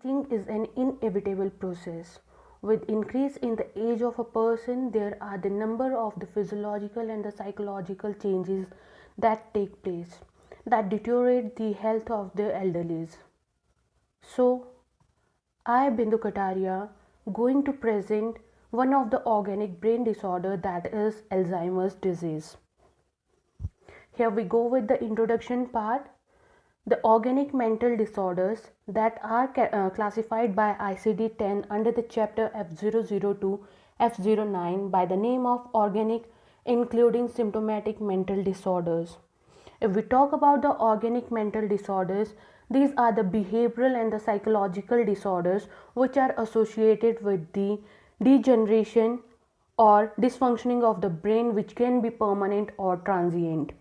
aging is an inevitable process. With increase in the age of a person, there are the number of the physiological and the psychological changes that take place that deteriorate the health of the elderly. So, I, Bindu Kataria, going to present one of the organic brain disorder, that is Alzheimer's disease. Here we go with the introduction part. The organic mental disorders that are classified by ICD-10 under the chapter F002 F09 by the name of organic, including symptomatic mental disorders. If we talk about the organic mental disorders, these are the behavioral and the psychological disorders which are associated with the degeneration or dysfunctioning of the brain, which can be permanent or transient.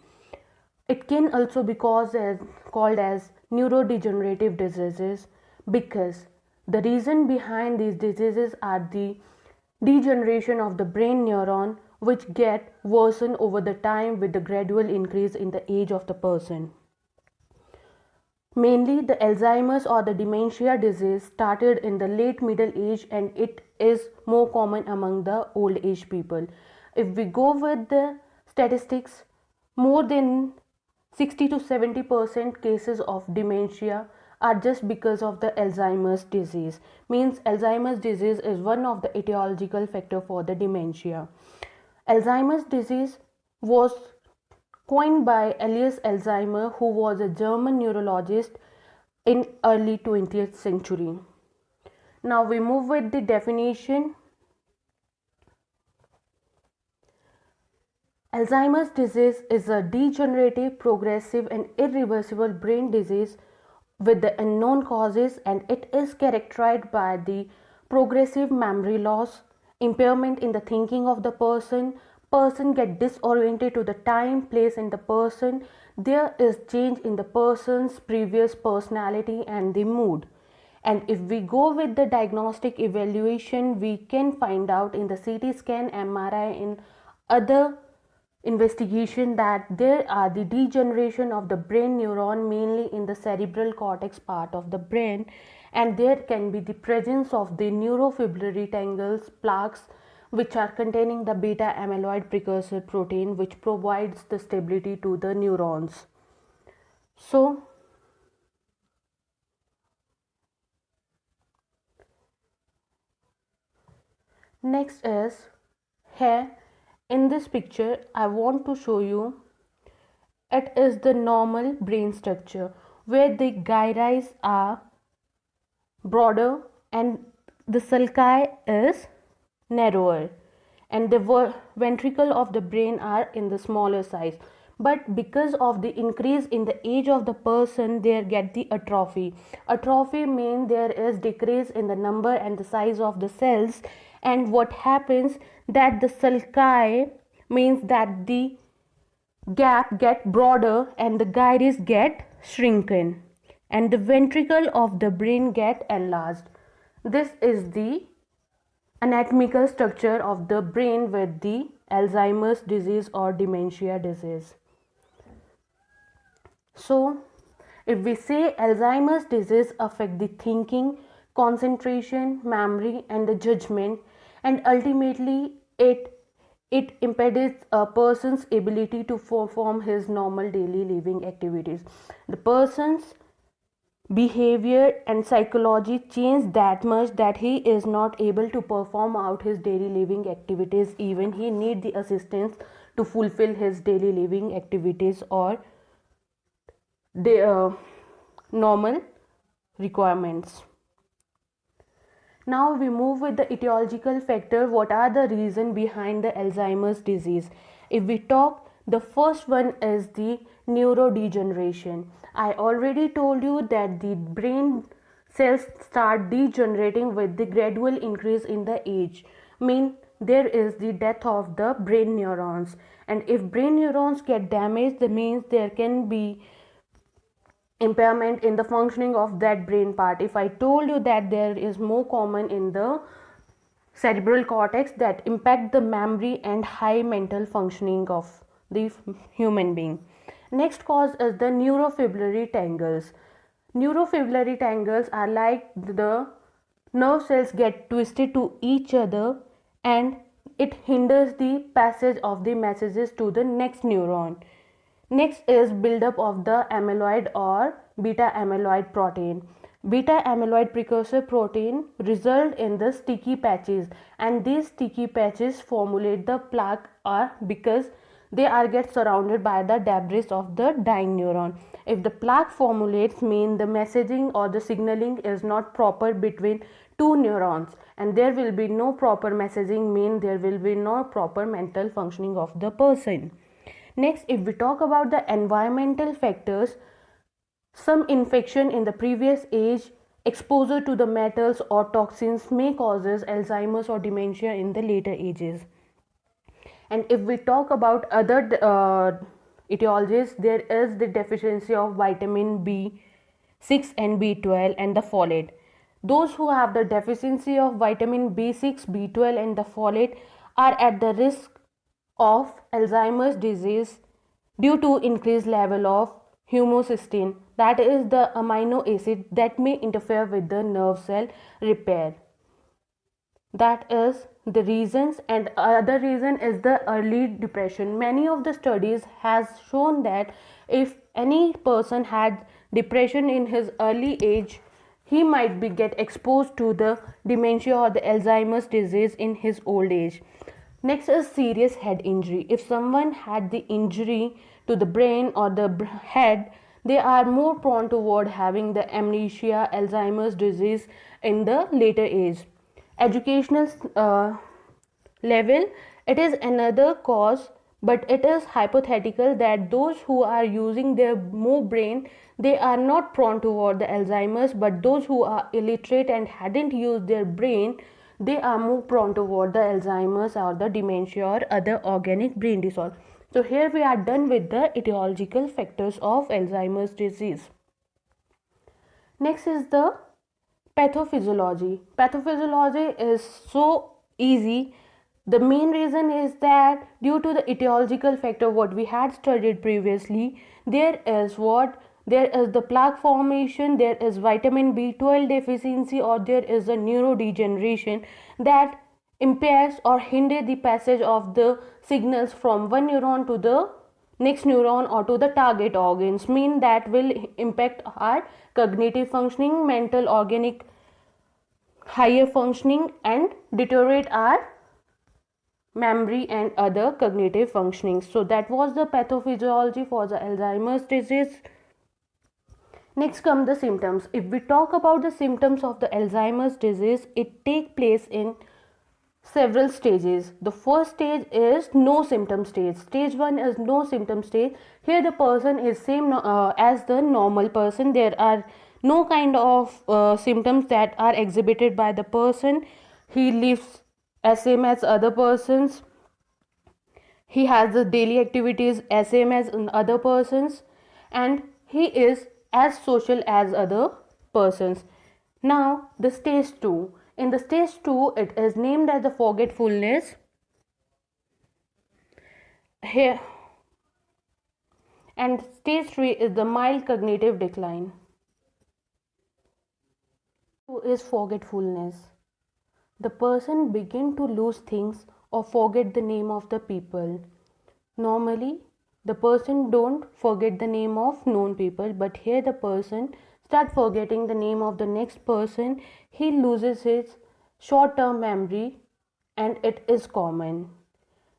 It can also be called as neurodegenerative diseases, because the reason behind these diseases are the degeneration of the brain neuron, which get worsen over the time with the gradual increase in the age of the person. Mainly the Alzheimer's or the dementia disease started in the late middle age, and it is more common among the old age people. If we go with the statistics, more than 60 to 70% cases of dementia are just because of the Alzheimer's disease. Means Alzheimer's disease is one of the etiological factor for the dementia. Alzheimer's disease was coined by Elias Alzheimer, who was a German neurologist in early 20th century. Now we move with the definition. Alzheimer's disease is a degenerative, progressive and irreversible brain disease with the unknown causes, and it is characterized by the progressive memory loss, impairment in the thinking of the person get disoriented to the time, place and the person. There is change in the person's previous personality and the mood. And if we go with the diagnostic evaluation, we can find out in the CT scan, MRI and other investigation that there are the degeneration of the brain neuron, mainly in the cerebral cortex part of the brain, and there can be the presence of the neurofibrillary tangles, plaques, which are containing the beta amyloid precursor protein, which provides the stability to the neurons. So next is, here in this picture I want to show you, it is the normal brain structure where the gyri are broader and the sulci is narrower, and the ventricle of the brain are in the smaller size. But because of the increase in the age of the person, there get the atrophy. Atrophy means there is decrease in the number and the size of the cells, and what happens that the sulci means that the gap get broader and the gyres get shrunken and the ventricle of the brain get enlarged. This is the anatomical structure of the brain with the Alzheimer's disease or dementia disease. So if we say Alzheimer's disease affect the thinking, concentration, memory and the judgment, and ultimately it impedes a person's ability to perform his normal daily living activities. The person's behavior and psychology change that much that he is not able to perform out his daily living activities. Even he need the assistance to fulfill his daily living activities or the normal requirements. Now we move with the etiological factor. What are the reasons behind the Alzheimer's disease? If we talk, the first one is the neurodegeneration. I already told you that the brain cells start degenerating with the gradual increase in the age. There is the death of the brain neurons, and if brain neurons get damaged, that means there can be impairment in the functioning of that brain part. If I told you that there is more common in the cerebral cortex that impact the memory and high mental functioning of the human being. Next cause is the neurofibrillary tangles. Neurofibrillary tangles are like the nerve cells get twisted to each other, and it hinders the passage of the messages to the next neuron. Next is buildup of the amyloid or beta amyloid protein. Beta amyloid precursor protein result in the sticky patches, and these sticky patches formulate the plaque because they are get surrounded by the debris of the dying neuron. If the plaque formulates, mean the messaging or the signaling is not proper between two neurons, and there will be no proper messaging, mean there will be no proper mental functioning of the person. Next, if we talk about the environmental factors, some infection in the previous age, exposure to the metals or toxins may causes Alzheimer's or dementia in the later ages. And if we talk about other etiologies, there is the deficiency of vitamin B6 and B12 and the folate. Those who have the deficiency of vitamin B6, B12 and the folate are at the risk of Alzheimer's disease due to increased level of homocysteine, that is the amino acid that may interfere with the nerve cell repair. That is the reasons. And other reason is the early depression. Many of the studies has shown that if any person had depression in his early age, he might be get exposed to the dementia or the Alzheimer's disease in his old age. Next is serious head injury. If someone had the injury to the brain or the head, they are more prone toward having the amnesia, Alzheimer's disease in the later age. Educational level, it is another cause, but it is hypothetical that those who are using their more brain, they are not prone toward the Alzheimer's, but those who are illiterate and hadn't used their brain, they are more prone toward the Alzheimer's or the dementia or other organic brain disorder. So here we are done with the etiological factors of Alzheimer's disease. Next is the pathophysiology. Pathophysiology is so easy. The main reason is that due to the etiological factor what we had studied previously, there is the plaque formation, there is vitamin B12 deficiency, or there is a neurodegeneration that impairs or hinder the passage of the signals from one neuron to the next neuron or to the target organs, mean that will impact our cognitive functioning, mental organic higher functioning, and deteriorate our memory and other cognitive functioning. So that was the pathophysiology for the Alzheimer's disease. Next come the symptoms. If we talk about the symptoms of the Alzheimer's disease, it take place in several stages. The first stage is no symptom stage. Stage 1 is no symptom stage. Here the person is same as the normal person. There are no kind of symptoms that are exhibited by the person. He lives as same as other persons. He has the daily activities as same as other persons, and he is as social as other persons. Now the stage 2. In the stage 2, it is named as the forgetfulness. Here, and stage 3 is the mild cognitive decline. 2 is forgetfulness. The person begin to lose things or forget the name of the people. Normally, the person don't forget the name of known people, but here the person start forgetting the name of the next person. He loses his short-term memory, and it is common.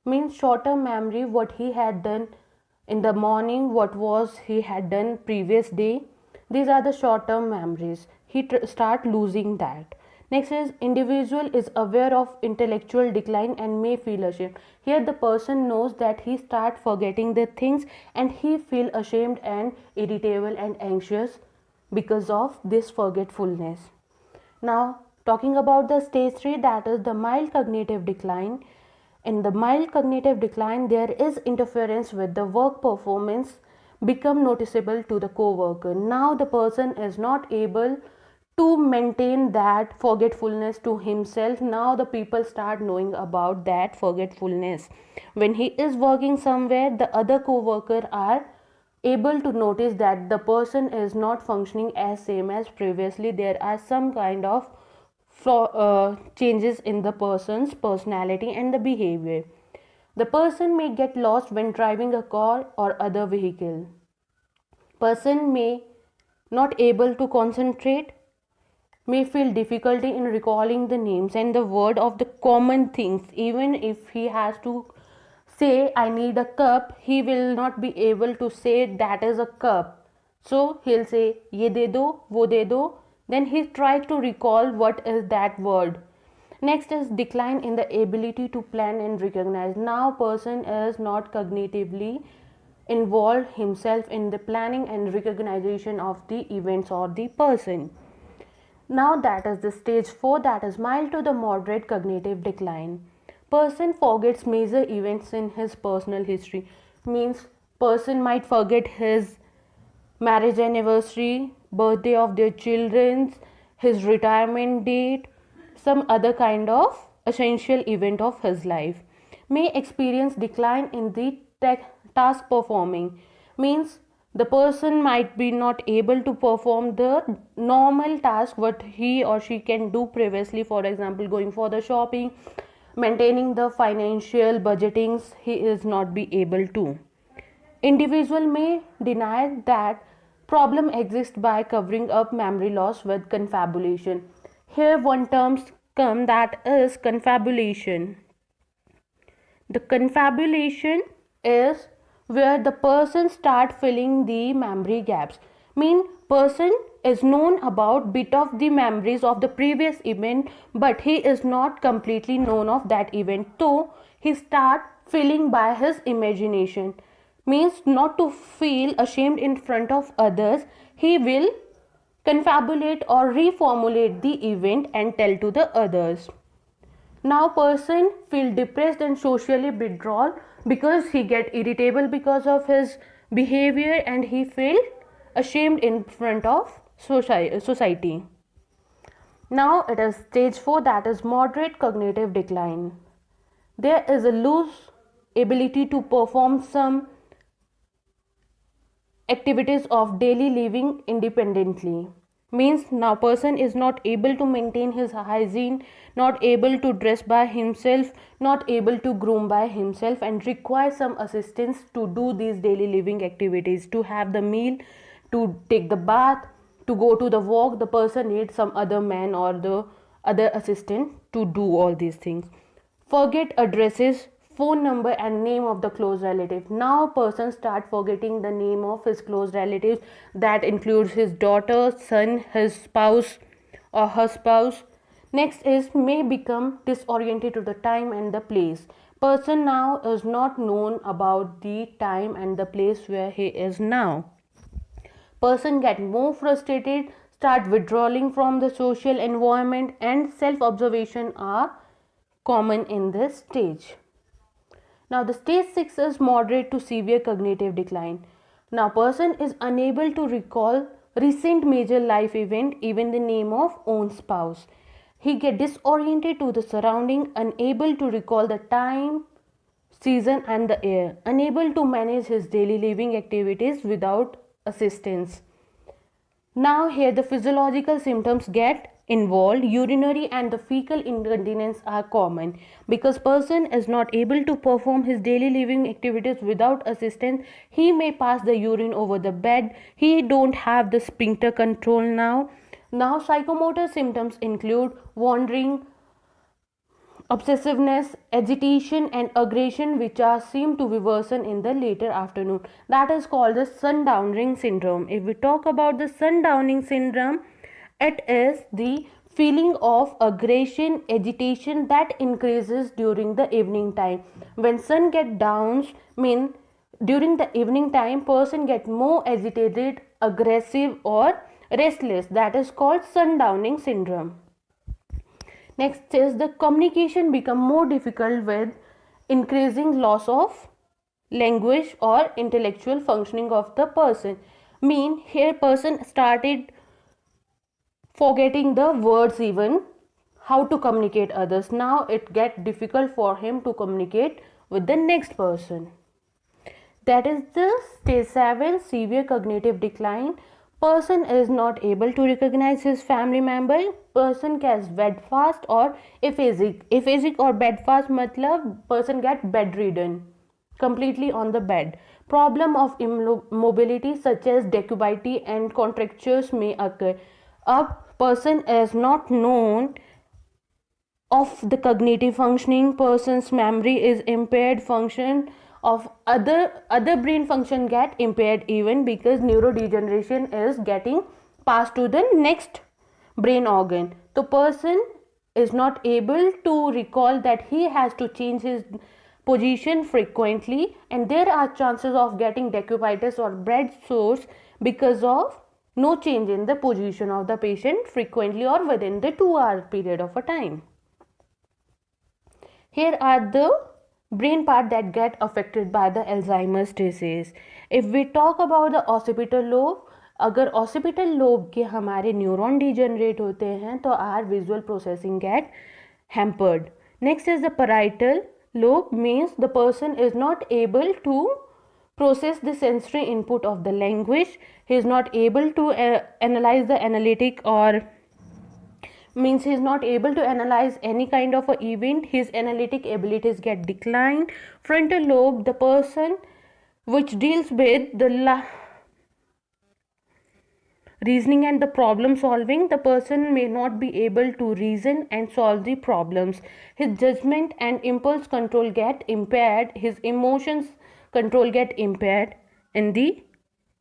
Means short-term memory, what he had done in the morning, what was he had done previous day. These are the short-term memories. He start losing that. Next is individual is aware of intellectual decline and may feel ashamed. Here the person knows that he start forgetting the things, and he feel ashamed and irritable and anxious because of this forgetfulness. Now talking about the stage 3, that is the mild cognitive decline. In the mild cognitive decline, there is interference with the work performance become noticeable to the co-worker. Now the person is not able to maintain that forgetfulness to himself. Now the people start knowing about that forgetfulness. When he is working somewhere, the other co-worker are able to notice that the person is not functioning as same as previously. There are some kind of changes in the person's personality and the behavior. The person may get lost when driving a car or other vehicle. Person may not able to concentrate, may feel difficulty in recalling the names and the word of the common things. Even if he has to say I need a cup, he will not be able to say that is a cup. So he'll say ye de do, wo de do. Then he tries to recall what is that word. Next is decline in the ability to plan and recognize. Now person is not cognitively involved himself in the planning and recognition of the events or the person. Now that is the stage 4, that is mild to the moderate cognitive decline. Person forgets major events in his personal history. Means person might forget his marriage anniversary, birthday of their children, his retirement date, some other kind of essential event of his life. May experience decline in the task performing. Means the person might be not able to perform the normal task what he or she can do previously. For example, going for the shopping, maintaining the financial budgetings, he is not be able to. Individual may deny that problem exists by covering up memory loss with confabulation. Here one term come, that is confabulation. The confabulation is where the person start filling the memory gaps. Mean person is known about bit of the memories of the previous event, but he is not completely known of that event. So he start filling by his imagination. Means not to feel ashamed in front of others, he will confabulate or reformulate the event and tell to the others. Now person feel depressed and socially withdrawn because he get irritable because of his behavior and he feel ashamed in front of society. Now it is stage 4, that is moderate cognitive decline. There is a loose ability to perform some activities of daily living independently. Means now person is not able to maintain his hygiene, not able to dress by himself, not able to groom by himself, and requires some assistance to do these daily living activities, to have the meal, to take the bath, to go to the walk. The person needs some other man or the other assistant to do all these things. Forget addresses, phone number and name of the close relative. Now person start forgetting the name of his close relatives, that includes his daughter, son, his spouse or her spouse. Next is may become disoriented to the time and the place. Person now is not known about the time and the place where he is now. Person get more frustrated, start withdrawing from the social environment, and self observation are common in this stage. Now the stage 6 is moderate to severe cognitive decline. Now person is unable to recall recent major life event, even the name of own spouse. He get disoriented to the surrounding, unable to recall the time, season and the air, unable to manage his daily living activities without assistance. Now here the physiological symptoms get involved. Urinary and the fecal incontinence are common because person is not able to perform his daily living activities without assistance. He may pass the urine over the bed. He don't have the sphincter control now. Now psychomotor symptoms include wandering, obsessiveness, agitation and aggression, which are seem to be worsen in the later afternoon. That is called the sundowning syndrome. If we talk about the sundowning syndrome, it is the feeling of aggression, agitation that increases during the evening time. When sun get downs, mean during the evening time person get more agitated, aggressive or restless. That is called sundowning syndrome. Next is the communication become more difficult with increasing loss of language or intellectual functioning of the person. Mean here person started forgetting the words, even how to communicate others. Now it get difficult for him to communicate with the next person. That is the stage 7, severe cognitive decline. Person is not able to recognize his family member. Person gets bedfast or aphasic. Aphasic or bedfast matlab person get bedridden, completely on the bed. Problem of immobility such as decubity and contractures may occur. A person is not known of the cognitive functioning. Person's memory is impaired, function of other brain function get impaired, even because neurodegeneration is getting passed to the next brain organ. The person is not able to recall that he has to change his position frequently, and there are chances of getting decubitus or bread sores because of no change in the position of the patient frequently or within the 2-hour period of a time. Here are the brain part that get affected by the Alzheimer's disease. If we talk about the occipital lobe, अगर occipital lobe के हमारे neuron degenerate होते हैं तो our visual processing get hampered. Next is the parietal lobe, means the person is not able to process the sensory input of the language. He is not able to analyze the analytic, or means he is not able to analyze any kind of a event. His analytic abilities get declined. Frontal lobe, the person which deals with the reasoning and the problem solving, the person may not be able to reason and solve the problems. His judgment and impulse control get impaired. His emotions control get impaired in the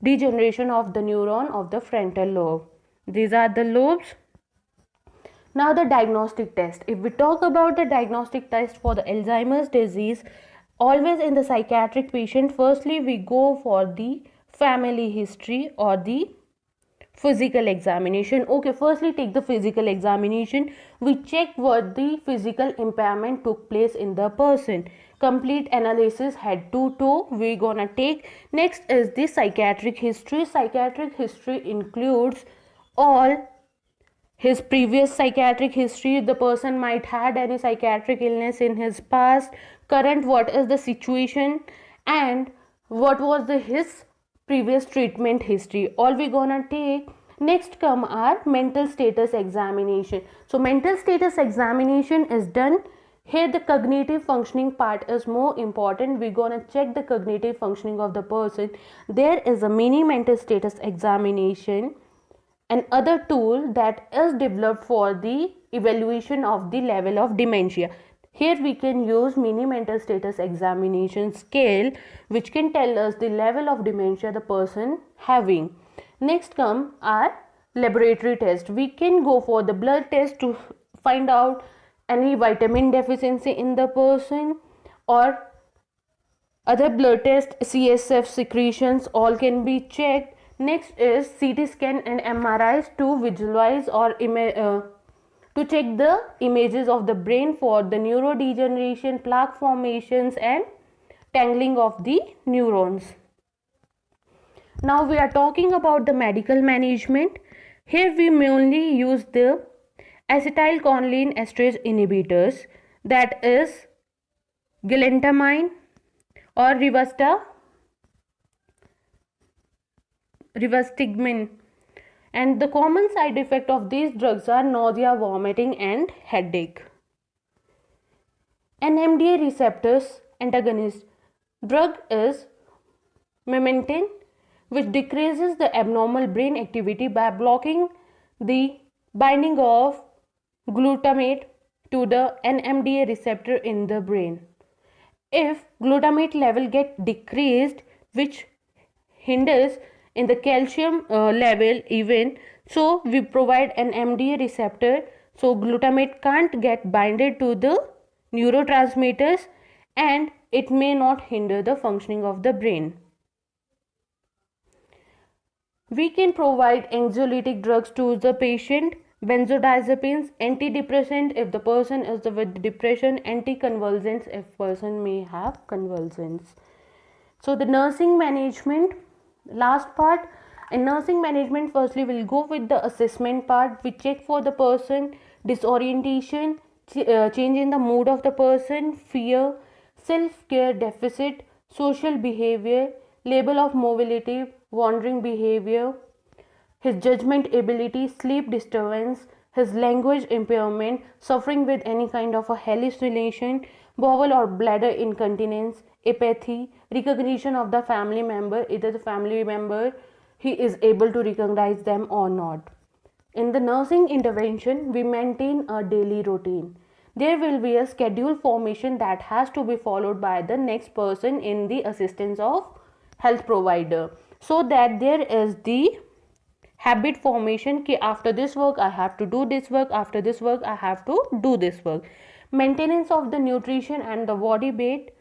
degeneration of the neuron of the frontal lobe. These are the lobes. Now the diagnostic test. If we talk about the diagnostic test for the Alzheimer's disease, always in the psychiatric patient, firstly we go for the family history or the physical examination. Okay, firstly take the physical examination. We check what the physical impairment took place in the person. Complete analysis head to toe we gonna take. Next is the psychiatric history. Psychiatric history includes all his previous psychiatric history. The person might had any psychiatric illness in his past, current what is the situation, and what was his previous treatment history. All we gonna take. Next come our mental status examination. So mental status examination is done. Here the cognitive functioning part is more important. We're gonna check the cognitive functioning of the person. There is a mini mental status examination, another tool that is developed for the evaluation of the level of dementia. Here we can use mini mental status examination scale, which can tell us the level of dementia the person having. Next come our laboratory test. We can go for the blood test to find out any vitamin deficiency in the person, or other blood test, CSF secretions, all can be checked. Next is CT scan and MRIs to visualize or to check the images of the brain for the neurodegeneration, plaque formations and tangling of the neurons. Now we are talking about the medical management. Here we mainly use the acetylcholine esterase inhibitors, that is galantamine or rivastigmine, and the common side effect of these drugs are nausea, vomiting and headache. NMDA receptors antagonist drug is memantine, which decreases the abnormal brain activity by blocking the binding of glutamate to the NMDA receptor in the brain. If glutamate level get decreased, which hinders in the calcium level even, so we provide an NMDA receptor, so glutamate can't get binded to the neurotransmitters and it may not hinder the functioning of the brain. We can provide anxiolytic drugs to the patient, benzodiazepines, antidepressant if the person is with depression, anticonvulsants if person may have convulsions. So the nursing management, last part. In nursing management, firstly we'll go with the assessment part. We check for the person disorientation, change in the mood of the person, fear, self-care deficit, social behavior, label of mobility, wandering behavior, his judgment ability, sleep disturbance, his language impairment, suffering with any kind of a hallucination, bowel or bladder incontinence, apathy, recognition of the family member, either the family member he is able to recognize them or not. In the nursing intervention, we maintain a daily routine. There will be a schedule formation that has to be followed by the next person in the assistance of health provider, so that there is the habit formation कि after this work I have to do this work, after this work I have to do this work. Maintenance of the nutrition and the body weight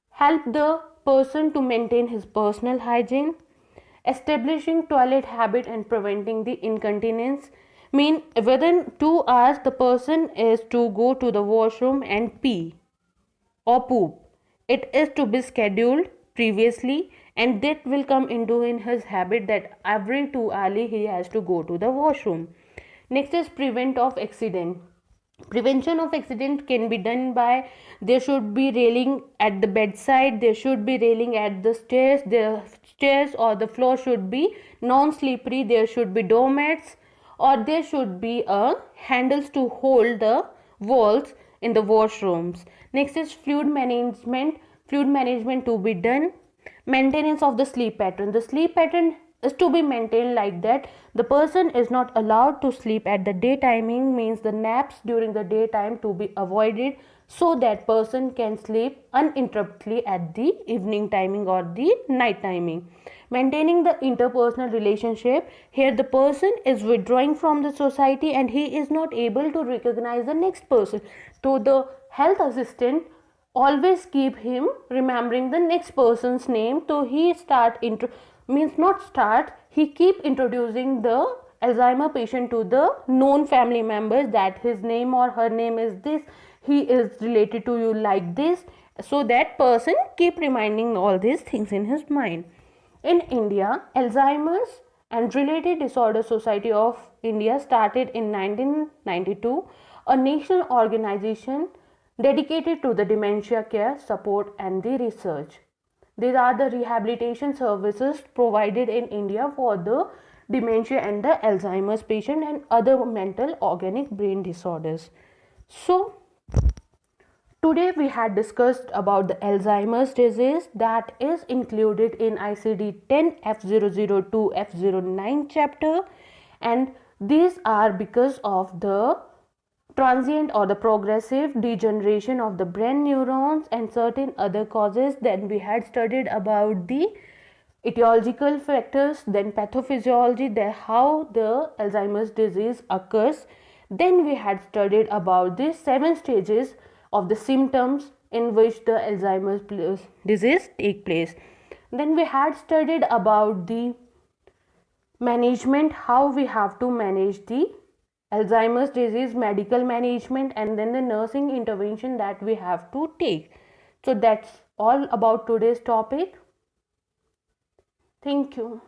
help the person to maintain his personal hygiene. Establishing toilet habit and preventing the incontinence mean within 2 hours the person is to go to the washroom and pee or poop. It is to be scheduled previously, and that will come into in his habit that every 2 hours he has to go to the washroom. Next is prevent of accident. Prevention of accident can be done by there should be railing at the bedside, there should be railing at the stairs or the floor should be non slippery, there should be doormats, or there should be a handles to hold the walls in the washrooms. Next is fluid management to be done. Maintenance of the sleep pattern. The sleep pattern is to be maintained like that the person is not allowed to sleep at the day timing, means the naps during the daytime to be avoided, so that person can sleep uninterruptedly at the evening timing or the night timing. Maintaining the interpersonal relationship, here the person is withdrawing from the society and he is not able to recognize the next person, so the health assistant always keep him remembering the next person's name, so he he keep introducing the Alzheimer patient to the known family members that his name or her name is this, he is related to you like this, so that person keep reminding all these things in his mind. In India, Alzheimer's and Related Disorder Society of India started in 1992, a national organization dedicated to the dementia care, support and the research. These are the rehabilitation services provided in India for the dementia and the Alzheimer's patient and other mental organic brain disorders. So, today we had discussed about the Alzheimer's disease that is included in ICD-10 F002 F09 chapter, and these are because of the transient or the progressive degeneration of the brain neurons and certain other causes. Then we had studied about the etiological factors, then pathophysiology, then how the Alzheimer's disease occurs. Then we had studied about the 7 stages of the symptoms in which the Alzheimer's disease take place. Then we had studied about the management, how we have to manage the Alzheimer's disease, medical management, and then the nursing intervention that we have to take. So that's all about today's topic. Thank you.